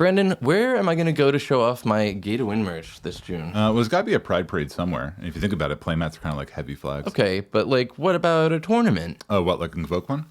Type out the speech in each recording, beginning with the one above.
Brandon, where am I going to go to show off my Gay to Win merch this June? Well, there's got to be a pride parade somewhere. And if you think about it, playmats are kind of like heavy flags. Okay, but like, what about a tournament? Oh, what, like an Invoke one?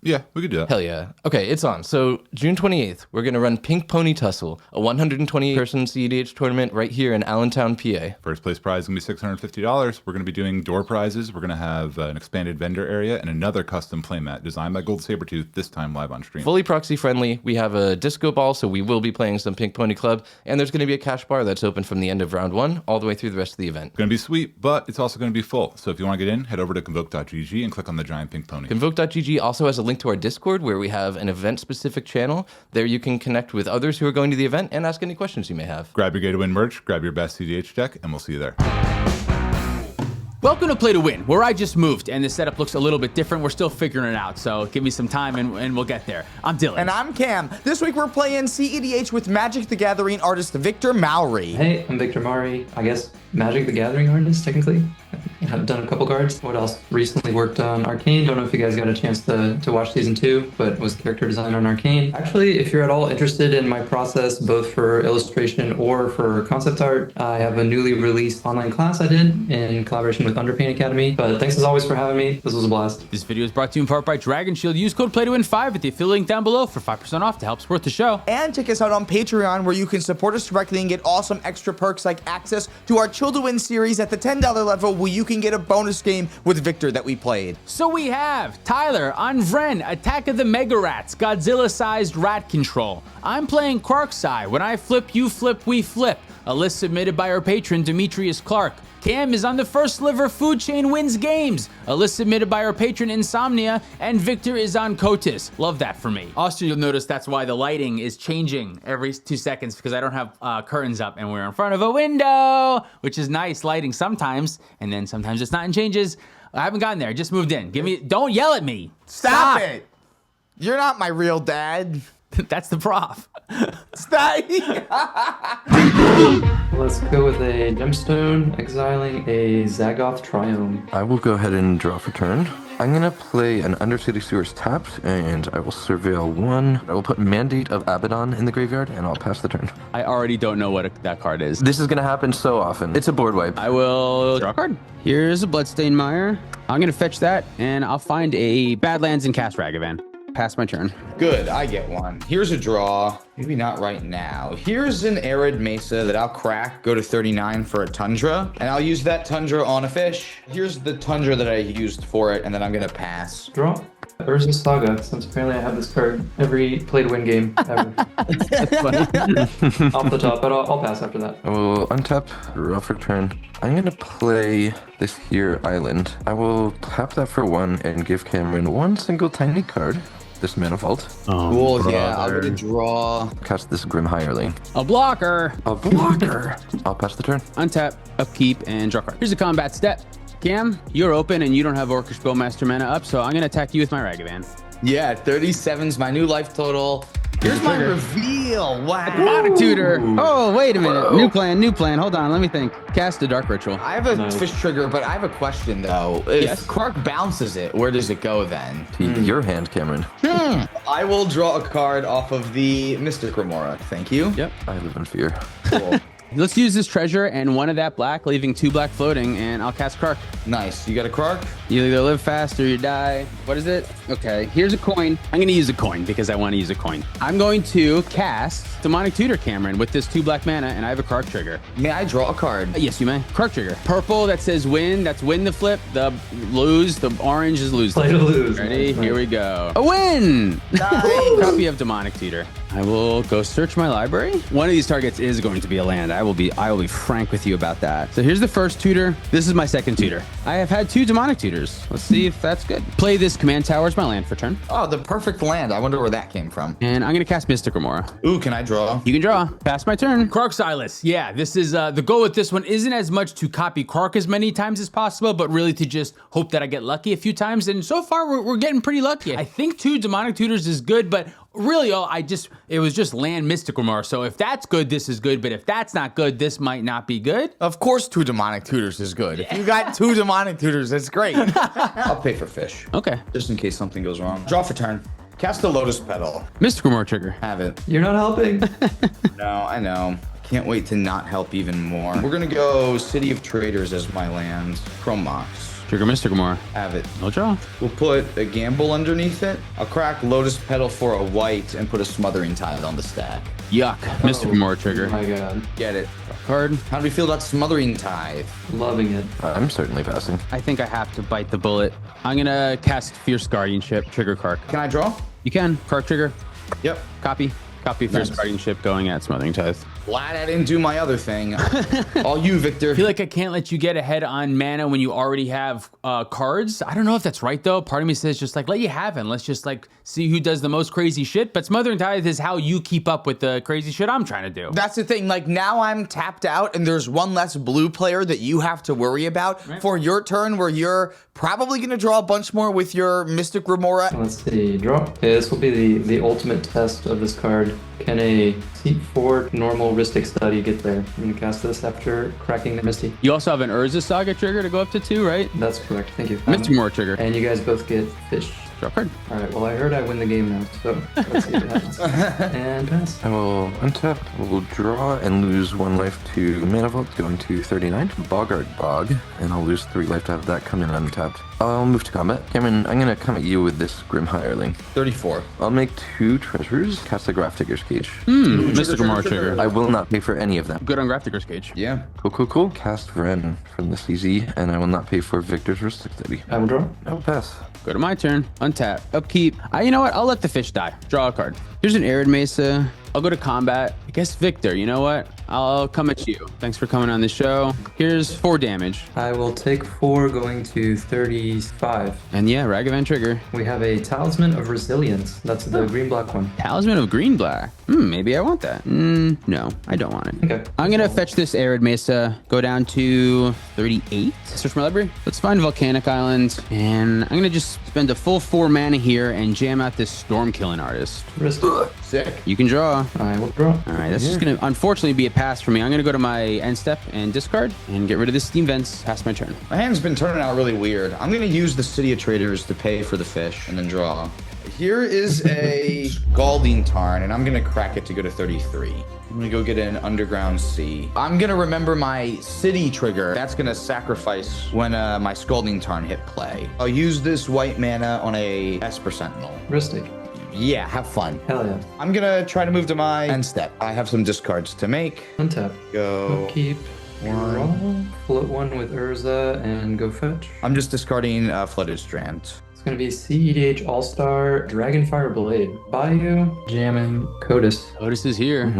Yeah, we could do that. Hell yeah. Okay, it's on. So June 28th, we're going to run Pink Pony Tussle, a 120-person cEDH tournament right here in Allentown, PA. First place prize is going to be $650. We're going to be doing door prizes. We're going to have an expanded vendor area and another custom playmat designed by Gold Sabretooth, this time live on stream. Fully proxy friendly. We have a disco ball, so we will be playing some Pink Pony Club, and there's going to be a cash bar that's open from the end of round 1 all the way through the rest of the event. It's going to be sweet, but it's also going to be full. So if you want to get in, head over to convoke.gg and click on the giant pink pony. Convoke.gg also has a link to our Discord where we have an event-specific channel. There you can connect with others who are going to the event and ask any questions you may have. Grab your Gay to Win merch, grab your best cEDH deck, and we'll see you there. Welcome to Play to Win, where I just moved, and the setup looks a little bit different. We're still figuring it out, so give me some time and we'll get there. I'm Dylan. And I'm Cam. This week we're playing cEDH with Magic the Gathering artist Victor Maury. Hey, I'm Victor Maury. I guess Magic the Gathering artist, technically. I've done a couple cards. What else? Recently worked on Arcane. Don't know if you guys got a chance to watch season 2, but was character designer on Arcane. Actually, if you're at all interested in my process, both for illustration or for concept art, I have a newly released online class I did in collaboration with Underpaint Academy. But thanks as always for having me. This was a blast. This video is brought to you in part by Dragon Shield. Use code PLAYTOWIN5 at the affiliate link down below for 5% off to help support the show. And check us out on Patreon, where you can support us directly and get awesome extra perks like access to our Chill to Win series at the $10 level, where you can get a bonus game with Victor that we played. So we have Tyler on VREN, Attack of the Mega Rats, Godzilla-sized rat control. I'm playing KRARK. When I flip, you flip, we flip. A list submitted by our patron, Demetrius Clark. Cam is on the first SLIVER food chain wins games. A list submitted by our patron Insomnia, and Victor is on KOTIS. Love that for me. Also, you'll notice that's why the lighting is changing every 2 seconds, because I don't have curtains up and we're in front of a window, which is nice lighting sometimes, and then sometimes it's not and changes. I haven't gotten there, just moved in. Don't yell at me. Stop it. You're not my real dad. That's the prof. Stop. Let's go with a gemstone, exiling a Zagoth Triome. I will go ahead and draw for turn. I'm going to play an Undercity Sewers tapped, and I will surveil 1. I will put Mandate of Abaddon in the graveyard, and I'll pass the turn. I already don't know what that card is. This is going to happen so often. It's a board wipe. I will draw a card. Here's a Bloodstained Mire. I'm going to fetch that, and I'll find a Badlands and cast Ragavan. Pass my turn. Good, I get one. Here's a draw. Maybe not right now. Here's an Arid Mesa that I'll crack, go to 39 for a Tundra, and I'll use that Tundra on a fish. Here's the Tundra that I used for it, and then I'm gonna pass. Draw. Urza Saga, since apparently I have this card every play to win game ever. That's funny. Off the top, but I'll pass after that. I will untap, draw for turn. I'm going to play this here island. I will tap that for 1 and give Cameron 1 single tiny card. This Manifold. Cool, yeah, I'm gonna draw. Cast this Grim Hireling. A blocker. A blocker. I'll pass the turn. Untap, upkeep, and draw card. Here's a combat step. Cam, you're open and you don't have Orcish Bowmaster mana up, so I'm gonna attack you with my Ragavan. Yeah, 37's my new life total. Here's my reveal. Wow. Demonic Tutor. Oh, wait a minute. New plan. Hold on, let me think. Cast a Dark Ritual. I have a fish trigger, but I have a question though. If KRARK bounces it, where does it go then? To your hand, Cameron. I will draw a card off of the Mystic Remora. Thank you. Yep. I live in fear. Cool. Let's use this treasure and 1 of that black, leaving 2 black floating, and I'll cast KRARK. Nice. You got a KRARK? You either live fast or you die. What is it? Okay, here's a coin. I'm gonna use a coin because I want to use a coin. I'm going to cast Demonic Tutor, Cameron, with this 2 black mana, and I have a KRARK trigger. May I draw a card? Yes, you may. KRARK trigger. Purple that says win, that's win the flip. The lose, the orange is lose. Play to lose. Ready? Here we go. A win! Nice. Copy of Demonic Tutor. I will go search my library. One of these targets is going to be a land. I will be frank with you about that. So here's the first tutor. This is my second tutor. I have had 2 demonic tutors. Let's see if that's good. Play this command tower as my land for turn. Oh, the perfect land. I wonder where that came from. And I'm gonna cast Mystic Remora. Ooh, can I draw? You can draw. Pass my turn. KRARK SILAS. Yeah, this is the goal with this one isn't as much to copy KRARK as many times as possible, but really to just hope that I get lucky a few times. And so far we're getting pretty lucky. I think 2 demonic tutors is good, but really, it was just land Mystic Remora. So if that's good, this is good. But if that's not good, this might not be good. Of course 2 demonic tutors is good. If you got 2 demonic tutors, that's great. I'll pay for fish. Okay. Just in case something goes wrong. Draw for turn. Cast the Lotus Petal. Mystical More trigger. Have it. You're not helping. No, I know. Can't wait to not help even more. We're gonna go City of Traders as my land. Chrome Mox. Trigger Mystical More. Have it. No draw. We'll put a gamble underneath it. I'll crack Lotus Petal for a white and put a Smothering Tide on the stack. Yuck. Mystical More trigger. Oh my god. Get it. Card. How do we feel about Smothering Tide? Loving it. I'm certainly passing. I think I have to bite the bullet. I'm gonna cast Fierce Guardianship. Trigger KRARK. Can I draw? You can. KRARK trigger. Yep. Copy. Copy Fierce Nice. Guardianship going at Smothering Tithe. Glad I didn't do my other thing. All you, Victor. I feel like I can't let you get ahead on mana when you already have cards. I don't know if that's right though. Part of me says just like let you have it. Let's just like see who does the most crazy shit. But Smothering Tithe is how you keep up with the crazy shit I'm trying to do. That's the thing. Like now I'm tapped out and there's one less blue player that you have to worry about for your turn where you're probably going to draw a bunch more with your Mystic Remora. Let's see. Draw. Okay, this will be the ultimate test of this card. Can a Seat 4 normal Ristic Study get there? I'm going to cast this after cracking the Misty. You also have an Urza Saga trigger to go up to 2, right? That's correct. Thank you. Mystical More trigger. And you guys both get fish. Draw card. All right. Well, I heard I win the game now, so let's see what happens. And pass. I will untap, we'll draw and lose 1 life to Mana Vault, going to 39. Boggart Bog, and I'll lose 3 life to have that come in untapped. I'll move to combat. Cameron, I'm gonna come at you with this Grim Hireling. 34. I'll make 2 treasures, cast the Graph Digger's Cage. Mystical More trigger. I will not pay for any of them. Good on Graph Digger's Cage. Yeah. Cool. Cast VREN from the CZ, and I will not pay for Victor's Ristic Study. I will draw. I will pass. Go to my turn. Untap. Upkeep. You know what? I'll let the fish die. Draw a card. Here's an Arid Mesa. I'll go to combat. I guess Victor, you know what? I'll come at you. Thanks for coming on the show. Here's 4 damage. I will take 4 going to 35. And yeah, Ragavan trigger. We have a Talisman of Resilience. That's the green black one. Talisman of Green Black. Maybe I want that. No, I don't want it. Okay. I'm gonna fetch this Arid Mesa, go down to 38. Search my library. Let's find Volcanic Island, and I'm gonna just spend a full 4 mana here and jam out this Storm Killing Artist. Ristic. Sick. You can draw. I will draw. All right, this is gonna unfortunately be a pass for me. I'm gonna go to my end step and discard and get rid of this Steam Vents. Pass my turn. My hand's been turning out really weird. I'm gonna use the City of Traders to pay for the fish and then draw. Here is a Scalding Tarn, and I'm gonna crack it to go to 33. I'm gonna go get an Underground Sea. I'm gonna remember my City trigger. That's gonna sacrifice when my Scalding Tarn hit play. I'll use this white mana on a Esper Sentinel. Ristic. Yeah, have fun. Hell yeah. I'm gonna try to move to my end step. I have some discards to make. Untap. Go. Keep. Draw. Float 1 with Urza and go fetch. I'm just discarding Flooded Strand. It's going to be cEDH All-Star Dragonfire Blade. Bayou, Jammin, KOTIS. Otis is here.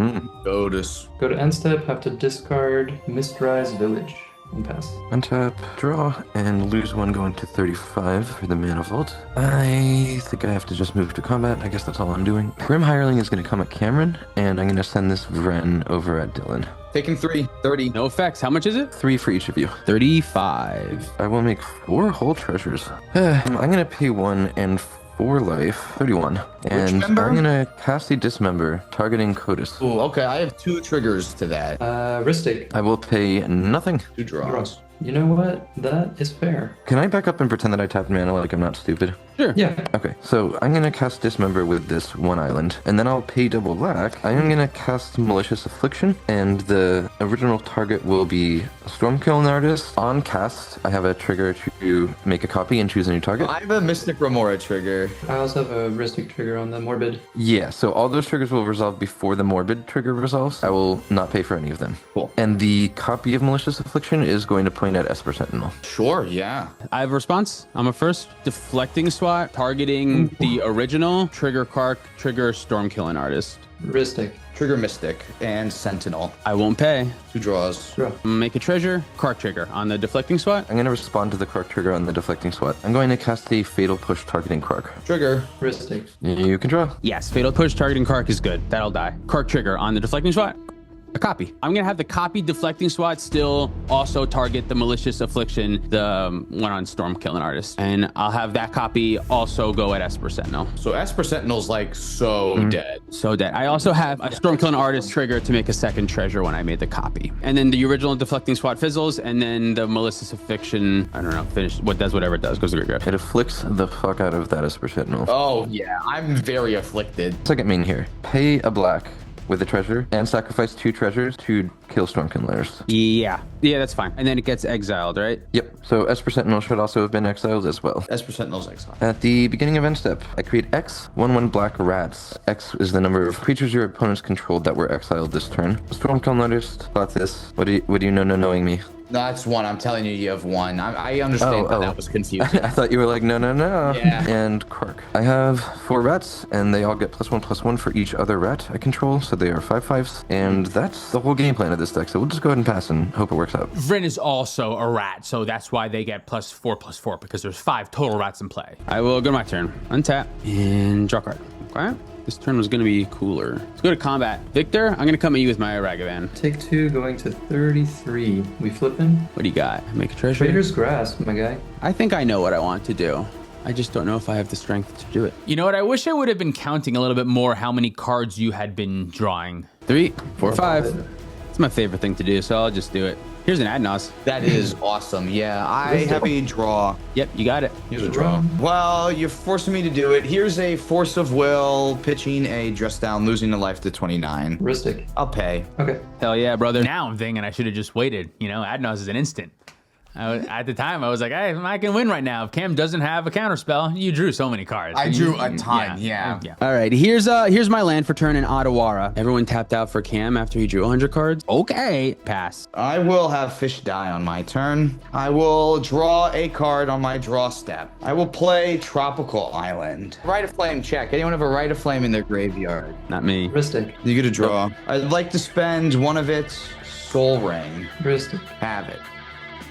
Otis. Go to end step, have to discard Mistrise Village and pass. Untap, draw, and lose 1 going to 35 for the Mana Vault. I think I have to just move to combat. I guess that's all I'm doing. Grim Hireling is going to come at Cameron, and I'm going to send this VREN over at Dylan. Taking 3, 30. No effects. How much is it? 3 for each of you. 35. I will make 4 whole treasures. I'm going to pay 1 and 4 life, 31. And member? I'm going to cast a Dismember, targeting KOTIS. Ooh, okay, I have 2 triggers to that. Ristic. I will pay nothing. 2 draws. You know what? That is fair. Can I back up and pretend that I tapped mana like I'm not stupid? Sure. Yeah. Okay, so I'm gonna cast Dismember with this 1 island, and then I'll pay double black. I'm gonna cast Malicious Affliction, and the original target will be Stormkilling Artist. On cast, I have a trigger to make a copy and choose a new target. I have a Mystic Remora trigger. I also have a Ristic trigger on the Morbid. Yeah, so all those triggers will resolve before the Morbid trigger resolves. I will not pay for any of them. Cool. And the copy of Malicious Affliction is going to point at Esper Sentinel. Sure, yeah. I have a response. I'm a first deflecting swat, targeting the original, trigger KRARK, trigger Storm Killing Artist. Ristic. Trigger Mystic and Sentinel. I won't pay. 2 draws. Draw. Make a treasure, KRARK trigger on the deflecting swat. I'm going to respond to the KRARK trigger on the deflecting swat. I'm going to cast the Fatal Push targeting KRARK. Trigger. Ristic. You can draw. Yes, fatal push targeting KRARK is good. That'll die. KRARK trigger on the deflecting swat. A copy. I'm gonna have the copy deflecting SWAT still also target the malicious affliction, the one on Storm Killing Artist, and I'll have that copy also go at Esper Sentinel. So Esper Sentinel's like so dead. So dead. I also have a Storm Killing Artist trigger to make a second treasure when I made the copy, and then the original deflecting SWAT fizzles, and then the malicious affliction. I don't know. Finish what does whatever it does goes to the graveyard. It afflicts the fuck out of that Esper Sentinel. Oh yeah, I'm very afflicted. Second main here. Pay a black with a treasure and sacrifice 2 treasures to kill Stormkin Lairs. Yeah, that's fine. And then it gets exiled, right? Yep. So Esper Sentinel should also have been exiled as well. Esper Sentinel's exile. At the beginning of end step, I create X, 1/1 black rats. X is the number of creatures your opponents controlled that were exiled this turn. Stormkin Lairs, thought this. What do you know knowing me? No, that's 1. I'm telling you, you have 1. I understand that was confusing. I thought you were like, no. Yeah. And KRARK. I have 4 rats, and they all get +1/+1 for each other rat I control, so they are 5/5s. And that's the whole game plan of this deck, so we'll just go ahead and pass and hope it works out. VREN is also a rat, so that's why they get +4/+4, because there's 5 total rats in play. I will go to my turn. Untap and draw card. Okay. This turn was going to be cooler. Let's go to combat. Victor, I'm going to come at you with my Ragavan. Take 2, going to 33. We flipping? What do you got? Make a treasure? Trader's Grasp, my guy. I think I know what I want to do. I just don't know if I have the strength to do it. You know what? I wish I would have been counting a little bit more how many cards you had been drawing. 3, 4, 5. It's my favorite thing to do, so I'll just do it. Here's an Adnos. That is awesome. Yeah, I have a draw. Yep, you got it. Here's a draw. Well, you're forcing me to do it. Here's a Force of Will, pitching a Dress Down, losing a life to 29. Ristic. I'll pay. Okay. Hell yeah, brother. Now I'm thinking I should have just waited. You know, Adnos is an instant. At the time, I was like, hey, I can win right now. If Cam doesn't have a counterspell, you drew so many cards. I drew a ton, yeah. All right, here's my land for turn in Ottawara. Everyone tapped out for Cam after he drew 100 cards. Okay, pass. I will have Fish die on my turn. I will draw a card on my draw step. I will play Tropical Island. Rite of Flame check. Anyone have a Rite of Flame in their graveyard? Not me. Ristic. You get a draw. I'd like to spend one of its Soul Ring. Ristic. Have it.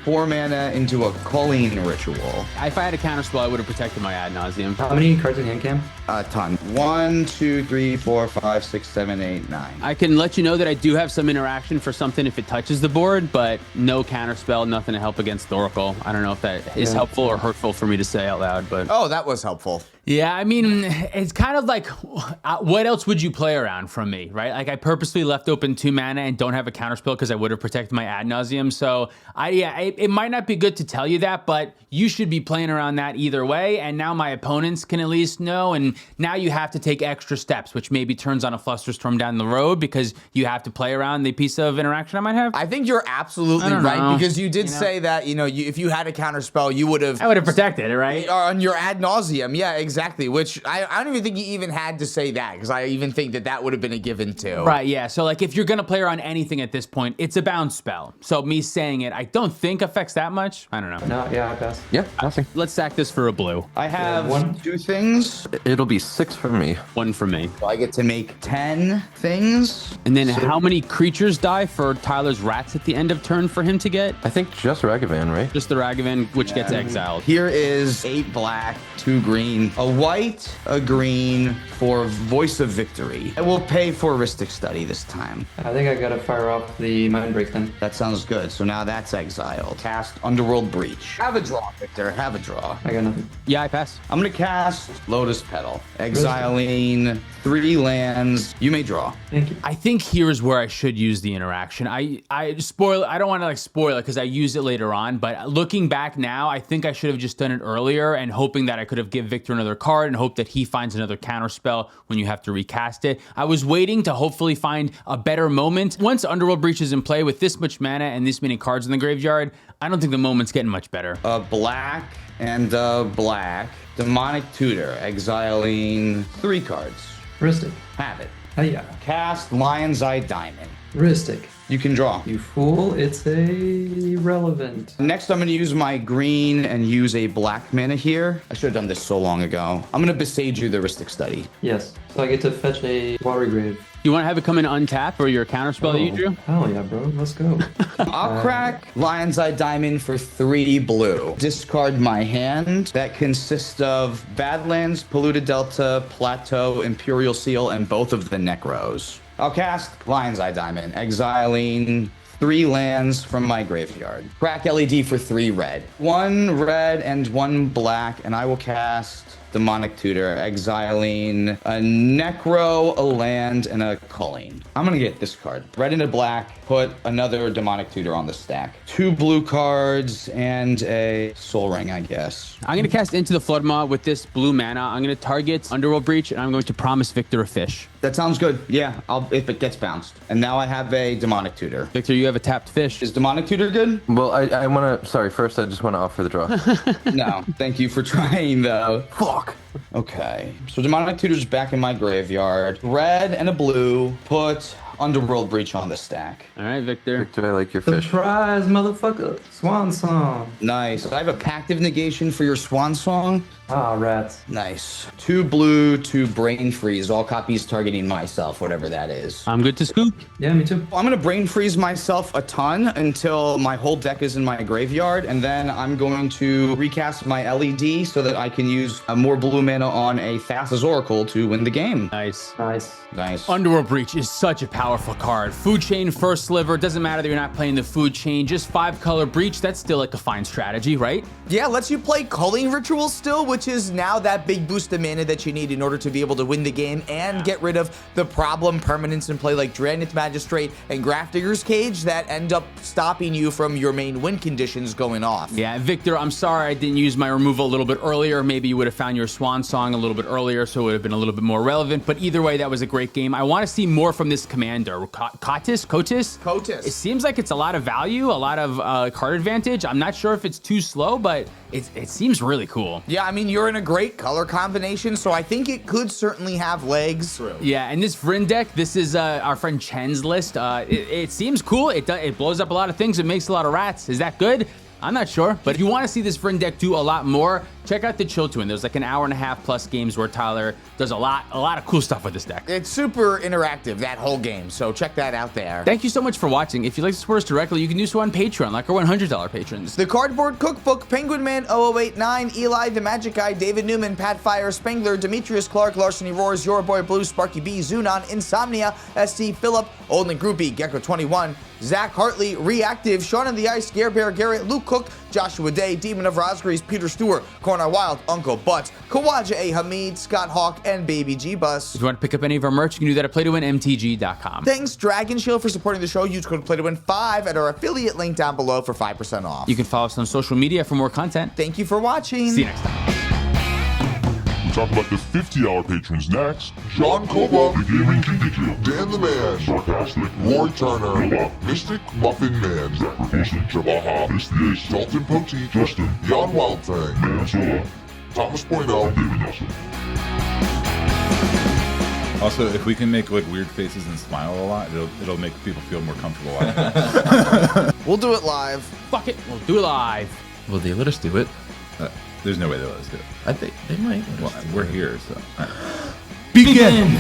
4 mana into a Colleen Ritual. If I had a counterspell, I would have protected my Ad Nauseam. How many cards in hand, Cam? A ton. 1, 2, 3, 4, 5, 6, 7, 8, 9. I can let you know that I do have some interaction for something if it touches the board, but no counterspell, nothing to help against Thoracle. I don't know if that is helpful or hurtful for me to say out loud, but... Oh, that was helpful. Yeah, I mean, it's kind of like, what else would you play around from me, right? Like, I purposely left open 2 mana and don't have a counterspell because I would have protected my Ad Nauseam. So, it might not be good to tell you that, but you should be playing around that either way. And now my opponents can at least know. And now you have to take extra steps, which maybe turns on a Flusterstorm down the road because you have to play around the piece of interaction I might have. I think you're absolutely right because you did say that, if you had a counterspell, you would have... I would have protected it, right? On your Ad Nauseam, yeah, exactly. Which I don't even think you even had to say that because I even think that would have been a given too. Right, yeah. So like if you're going to play around anything at this point, it's a bounce spell. So me saying it, I don't think affects that much. I don't know. No, yeah, I pass. Yeah, nothing. Let's sack this for a blue. I have one. 2 things. It'll be 6 for me. 1 for me. So I get to make 10 things. And then how many creatures die for Tyler's rats at the end of turn for him to get? I think just Ragavan, right? Just the Ragavan, which gets exiled. Here is 8 black, 2 green, a white, a green for Voice of Victory. I will pay for Ristic Study this time. I think I gotta fire off the Mind Break then. That sounds good. So now that's exiled. Cast Underworld Breach. Have a draw, Victor. Have a draw. I got nothing. Yeah, I pass. I'm gonna cast Lotus Petal. Exiling 3 lands. You may draw. Thank you. I think here's where I should use the interaction. I don't want to spoil it because I use it later on, but looking back now, I think I should have just done it earlier and hoping that I could have given Victor another card and hope that he finds another counterspell when you have to recast it. I was waiting to hopefully find a better moment. Once Underworld Breach is in play with this much mana and this many cards in the graveyard, I don't think the moment's getting much better. A black and a black. Demonic Tutor. Exiling 3 cards. Ristic. Have it. Oh yeah. Cast Lion's Eye Diamond. Ristic. You can draw. You fool, it's irrelevant. Next, I'm going to use my green and use a black mana here. I should have done this so long ago. I'm going to Besage you the Ristic Study. Yes. So I get to fetch a Watery Grave. You want to have it come in untap for your counterspell that you drew? Hell yeah, bro. Let's go. I'll crack Lion's Eye Diamond for 3 blue. Discard my hand. That consists of Badlands, Polluted Delta, Plateau, Imperial Seal, and both of the Necros. I'll cast Lion's Eye Diamond, exiling 3 lands from my graveyard. Crack LED for 3 red. 1 red and 1 black, and I will cast Demonic Tutor, exiling a Necro, a land, and a Culling. I'm gonna get this card. Red and a black, put another Demonic Tutor on the stack. 2 blue cards and a Soul Ring, I guess. I'm going to cast Into the Floodmaw with this blue mana. I'm going to target Underworld Breach, and I'm going to promise Victor a fish. That sounds good. Yeah, if it gets bounced. And now I have a Demonic Tutor. Victor, you have a tapped fish. Is Demonic Tutor good? Well, I want to... Sorry, first I just want to offer the draw. No, thank you for trying, though. Fuck. Okay, so Demonic Tutor's back in my graveyard. Red and a blue, put Underworld Breach on the stack. All right, Victor. Victor, I like your fish. Surprise, motherfucker. Swan song. Nice. I have a Pactive Negation for your Swan Song. Ah, rats. Nice. 2 blue, 2 Brain Freeze, all copies targeting myself, whatever that is. I'm good to scoop. Yeah, me too. I'm going to Brain Freeze myself a ton until my whole deck is in my graveyard, and then I'm going to recast my LED so that I can use more blue mana on a Thassa's Oracle to win the game. Nice. Nice. Nice. Underworld Breach is such a powerful card. Food Chain, first Sliver, doesn't matter that you're not playing the Food Chain, just 5-color Breach, that's still like a fine strategy, right? Yeah, lets you play Culling Ritual still, which is now that big boost of mana that you need in order to be able to win the game and get rid of the problem permanents in play like Drannith Magistrate and Grafdigger's Cage that end up stopping you from your main win conditions going off. Yeah, Victor, I'm sorry I didn't use my removal a little bit earlier. Maybe you would have found your Swan Song a little bit earlier, so it would have been a little bit more relevant. But either way, that was a great game. I want to see more from this commander. KOTIS? KOTIS. It seems like it's a lot of value, a lot of card advantage. I'm not sure if it's too slow, but it seems really cool. Yeah, I mean, you're in a great color combination, so I think it could certainly have legs. Yeah, and this VREN deck, this is our friend Chen's list. It seems cool. It blows up a lot of things. It makes a lot of rats. Is that good? I'm not sure, but if you want to see this VREN deck do a lot more, check out the Chill to Win. There's like an hour-and-a-half plus games where Tyler does a lot of cool stuff with this deck. It's super interactive, that whole game, so check that out there. Thank you so much for watching. If you'd like to support us directly, you can do so on Patreon, like our $100 patrons. The Cardboard Cookbook, Penguin Man 0089, Eli, The Magic Guy, David Newman, Pat Fire, Spengler, Demetrius Clark, Larceny Roars, Your Boy Blue, Sparky B, Zunon, Insomnia, SC, Phillip, Olden Groupie, Gecko21, Zach Hartley, Reactive, Sean and the Ice, Gare Bear Garrett, Luke Cook, Joshua Day, Demon of Rosgreaves, Peter Stewart, Corner Wild, Uncle Butts, Kawaja A. Hamid, Scott Hawk, and Baby G Bus. If you want to pick up any of our merch, you can do that at playtowinmtg.com. Thanks, Dragon Shield, for supporting the show. Use code PlayToWin5 at our affiliate link down below for 5% off. You can follow us on social media for more content. Thank you for watching. See you next time. We'll talk about the $50 patrons next. John Koba, The Gaming King, Dan the Man, Sarcastic, Roy Turner, Mystic Muffin Man, Jabaha, Dalton Poteet, Justin, Jan Wildfang, Thomas Poinell, David Nelson. Also, if we can make like weird faces and smile a lot, it'll make people feel more comfortable. We'll do it live. Fuck it, we'll do it live. Will they let us do it? There's no way they'll let us do it. I think they might. Well, we're here, so. Begin!